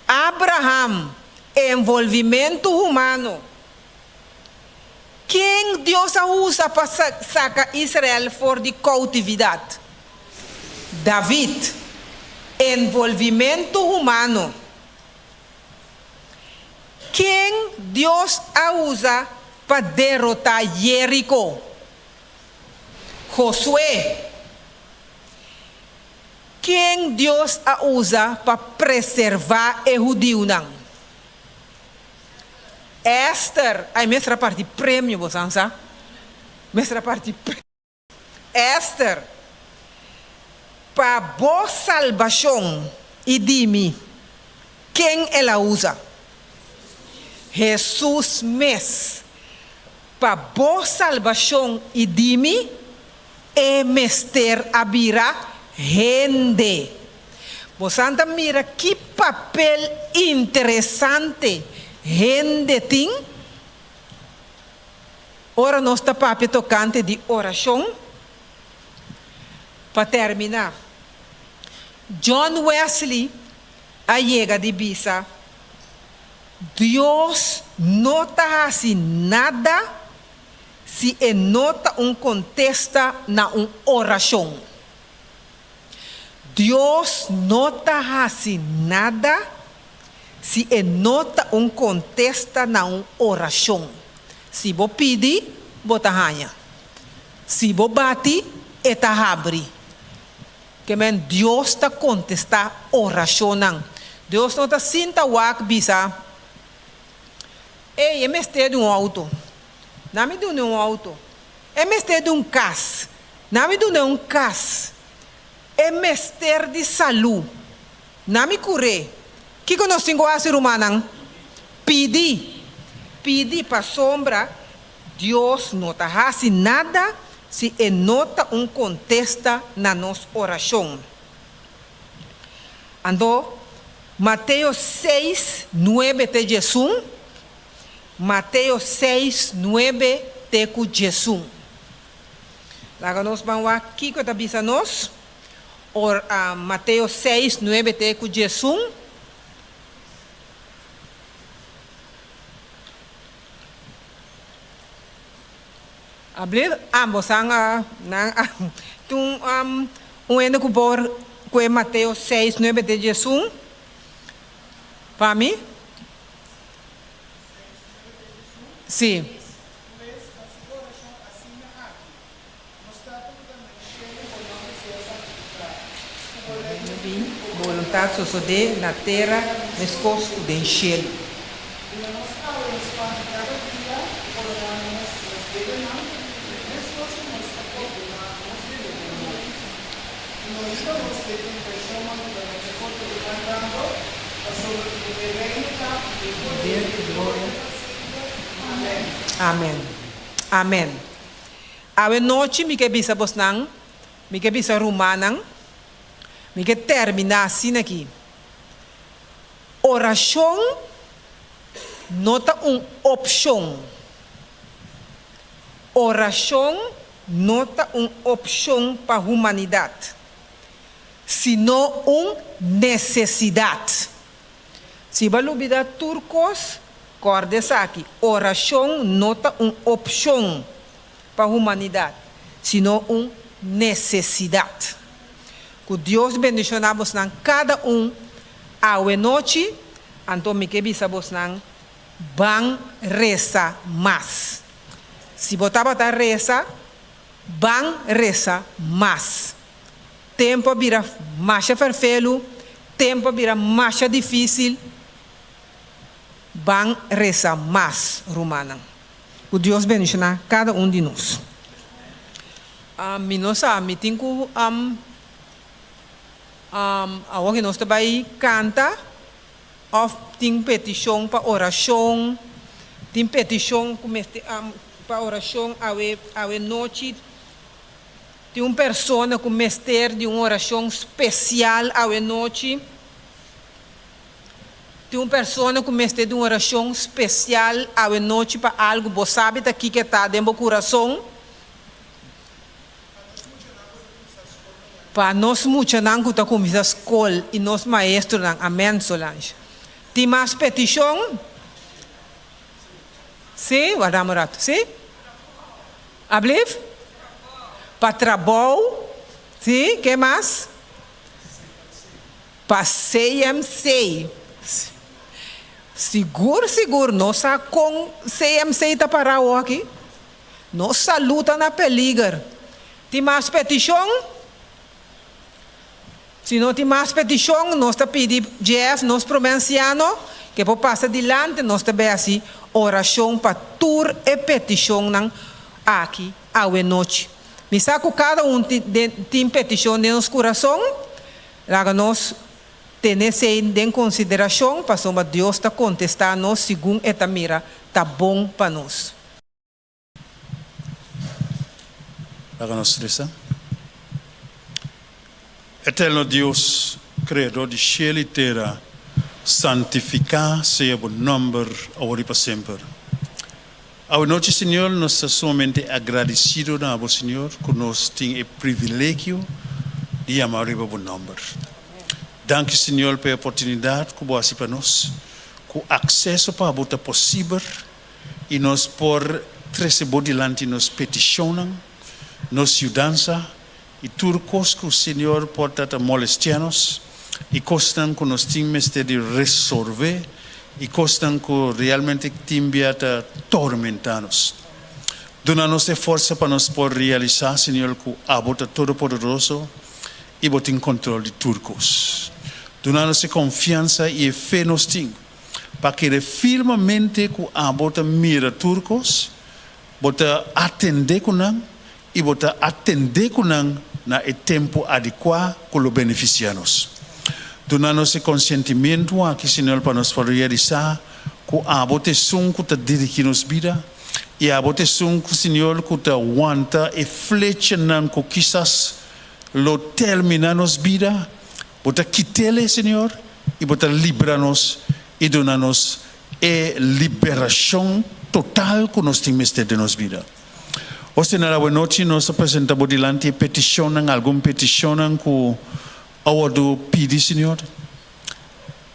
Abraham, envolvimento humano. Quem Deus a usa para sacar Israel fora de cautividade? David, envolvimento humano. Quem Deus a usa para derrotar Jericó? Josué. Quem Deus a usa para preservar o judeu não? Esther, aí mestra parte prêmio, você sabe? Mestra parte prêmio. Esther, para boa salvação, e dime, quem ela usa? Jesus mesmo. Para boa salvação, e dime, é mester abira gente. Você mira que papel interessante gente tem. Ora nós está papel tocante de oração. Para terminar, John Wesley a chega de bisa, Deus não está assim nada se nota contesta na oração. Deus não está assim nada se nota contesta na oração. Se você pedir, você ganha. Se você bate, você abre. Que Deus está contesta oração. Deus não está sinta o bisa. Ei, me estou de auto. Não me dê auto. Me estou de casa. Não me dê casa. É mestre de saúde. Nami kure. Kiko nos tingo asi rumanang. Pidi pa sombra. Deus não tá fazendo nada se nota contesta na nossa oração. Andou Mateus 6, 9 te Jesus. Mateus 6, 9 te com Jesus. Lá nós vamos aqui que está bisa nós. Mateus 6, 9 te com Jesus. Abrir ambos ang tung endo ko por ko Mateo 6, 9 de Jesus. Para mim? Sim. Vontade suceder na terra, nas coisas do enchelo. Amen. Amen. Awe noite mi que bisa bosnang, mi que bisa rumanang, mi que terminar assim aqui. Oração nota opção. Oração nota opção para a humanidade, sino necessidade. Se balubida turcos, cordes aqui. Oração nota opção para a humanidade, sino necessidade. Que Deus bendicionamos na cada a noite, então me que bisabos nang bang reza mais. Se botava a reza, bang reza mais. Tempo vira mais ferfelo, tempo vira mais difícil. Bang reza mais, romana. Que Deus bendicionar cada de nós. Minosa, me tenho que nós também canta, of tem petição para oração, tem petição para oração a noite, tem uma pessoa que mestre de uma oração especial a noite, tem uma pessoa que mestre de uma oração especial a noite para algo você sabe daqui que está dentro do coração. Para nós muitos não que está com a escola e nós maestros não, amém, Solange. Tem mais petição? Sim, guardamos rato, sim? Abliv? Para trabalho? Sim, que mais? Para CMC. Seguro, nós com CMC está parado aqui. Nossa luta na peligra. Tem mais petição? Se não tem mais petição, nós pedimos Jeff, nós provinciano, que por passar adiante, nós também assim, oração para tur e petição aqui, à noite. Me saco cada tem petição no nosso coração, lá nós temos em consideração, para Deus está contestando segundo esta mira, está bom para nós. Lá nós Eterno Deus, Criador de céu e terra, santificar seja o nome agora para sempre. A noite, Senhor, nós estamos somente agradecidos a você, Senhor, que nós temos o privilégio de amar o seu nome. Danke, Senhor, pela oportunidade que você para nós, com acesso para a possível, e nós por receber diante nos peticionam, nos ajudança, e tudo que o Senhor pode molestar-nos, e costam que nós temos de resolver, e costam que realmente temos de tormentar-nos. Dona-nos força para nós poder realizar, Senhor, que a bota todo-poderoso e bota em controle de turcos. Dona-nos confiança e fé nos temos, para que firmemente que a bota mira turcos, bota atender com nós, e bota atender com nós na tempo adequado com os beneficianos. Dona-nos esse consentimento aqui, Senhor, para nós poder realizar que a votação que está dirigindo nos vida e a votação que, Senhor, que está aguanta e flecha não que quizás lo termina nos vida, bota quitele, Senhor, e bota libra-nos e dona-nos a liberação total que nós temos de nos vida. Hoje, na boa noite, nós apresentamos diante petição, alguma petição que awado pedi, Senhor,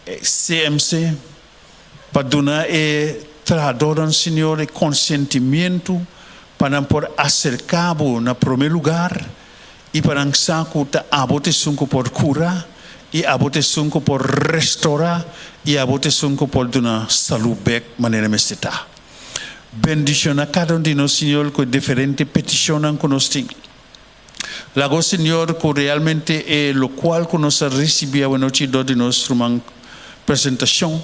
CMC, para dar tradoran, Senhor, consentimento para por acercar na primeiro lugar e para que a votação por curar e a votação por restaurar e a votação por dar saúde de maneira mestita. Bendición a cada uno de nosotros, Señor, con diferentes peticiones que nos tienen. Luego, Señor, que realmente lo cual que nos recibía buena noche de nuestra presentación,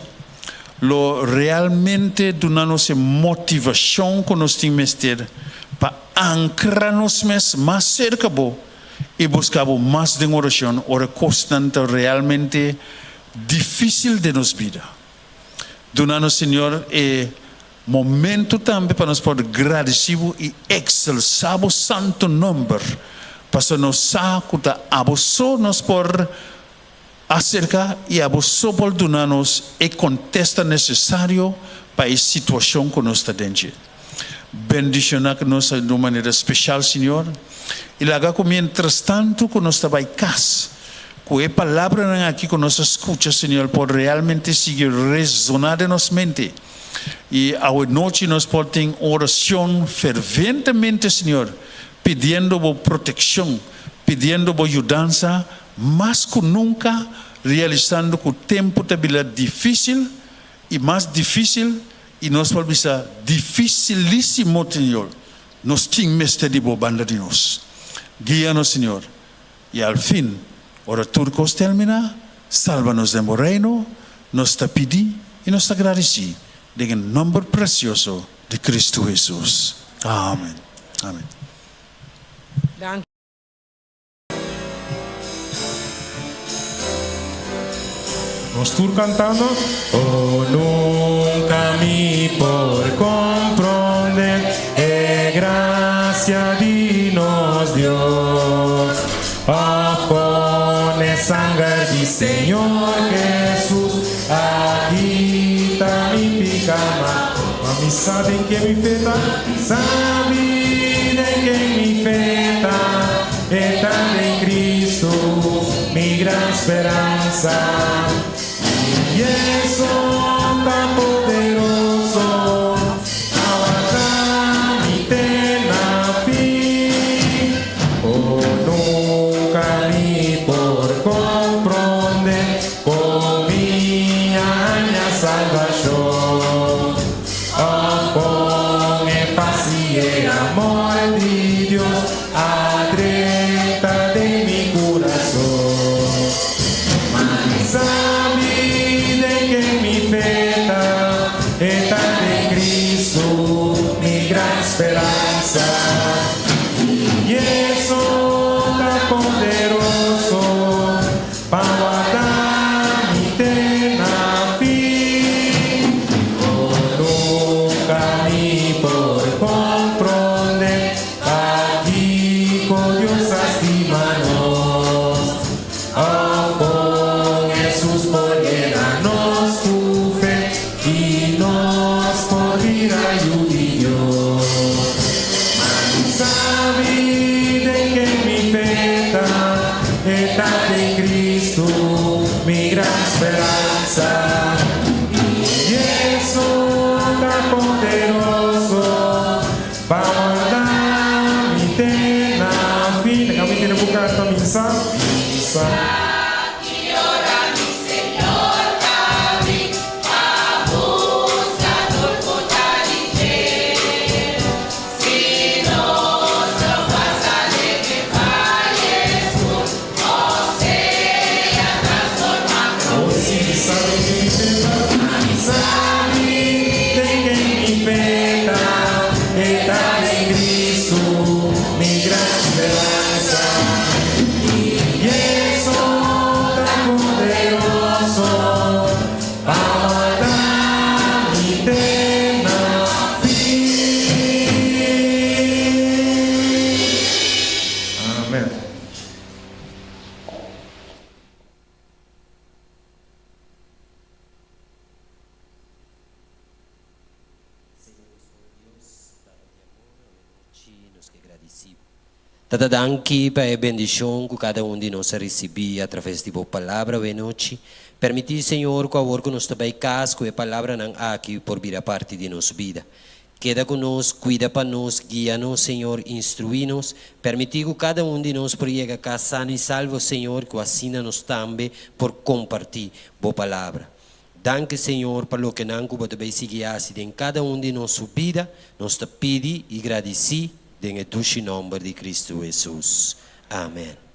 lo realmente donamos motivación que nos tiene para anclarnos más cerca y buscar más de oración, hora constante realmente difícil de nos vida. Donamos, Señor, momento também para nós poder agradecer e exaltar o santo nome, para nós saber que nós por acercar e por dar-nos o contexto necessário para a situação que nós está dentro. Bendicionar nós de uma maneira especial, Senhor. E lá que mientras tanto que nós está em casa, que a palavra aqui que nós escuta, Senhor, pode realmente seguir resonar em nossa mente. Y hoy noche nos porten oración fervientemente, Señor, pidiendo protección, pidiendo ayudanza, más que nunca realizando que el tiempo está difícil y más difícil y nos volvemos dificilísimo, Señor. Nos times de banda de nos. Guíanos, Señor. Y al fin, ora turcos termina, sálvanos de reino, nos te pedí y nos agradecí. En el nombre precioso de Cristo Jesús. Amén. Amén. Dank. Nós tour cantando. Oh, nunca me por compreender, gracia de nos Dios. Oh, con el sangre de Señor Jesús, aquí está mi picama. Mami sabe que mi feta, sabe de que mi feta está en Cristo, mi gran esperanza. Y eso tan poderoso, ahora mi tena fin. Oh, nunca ni por comprender con mi aña salvación. Oh, con el paz y el amor de Dios, adreta de mi corazón. Está de Cristo, mi gran esperanza. Y eso tan poderoso para guardar mi eterna fin. Oh, nunca ni por comprender, aquí con Dios estimanos. Oh, con Jesús por llenarnos tu fe y nos por ir a Dios. Sabe de que mi feta está de Cristo, mi gran esperanza. Y eso tan poderoso para guardar mi eterna fin. Déjame que buscar esta misa. Mi gran esperanza y eso nos que agradecido. Tata danki para a bendição que cada de nós recebi através de boa palavra hoje noite. Permitir, Senhor, que a hora que nós também casco a palavra não aqui por vir a parte de nossa vida. Queda conosco, cuida para nós, guia-nos, Senhor, instrui-nos. Permitir que cada de nós por chegar a casa sano e salvo, Senhor, que assina-nos também por compartilhar boa palavra. Danke, Senhor, para o que não que você vai seguir em cada de nossa vida. Nós te pedimos e agradecemos em o nome de Cristo Jesus. Amém.